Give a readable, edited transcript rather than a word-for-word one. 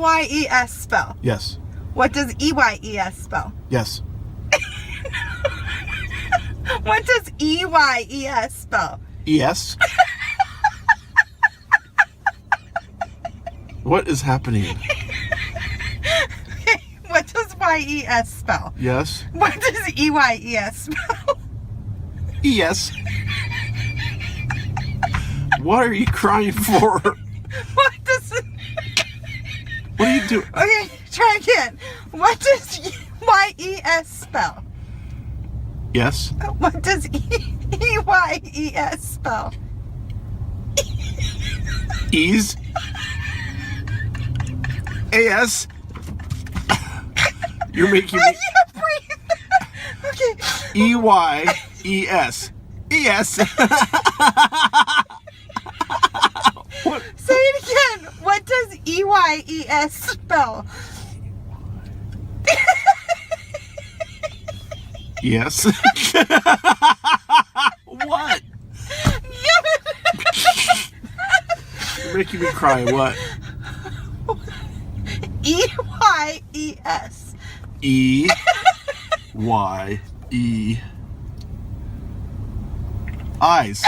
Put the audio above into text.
Y-E-S spell? Yes. What does E-Y-E-S spell? Yes. What does E-Y-E-S spell? Yes. What is happening? What does Y-E-S spell? Yes. What does E-Y-E-S spell? Yes. What are you crying for? What does... What are you doing? Okay, try again. What does Y-E-S spell? Yes. What does E-Y-E-S spell? Ease. A-S. You're making me... I can't breathe. Okay. E-Y-E-S. E-S. What? Say it again. What does E-Y-E-S spell? Yes. What? You're making me cry. What? E-Y-E-S. E-Y-E. Eyes.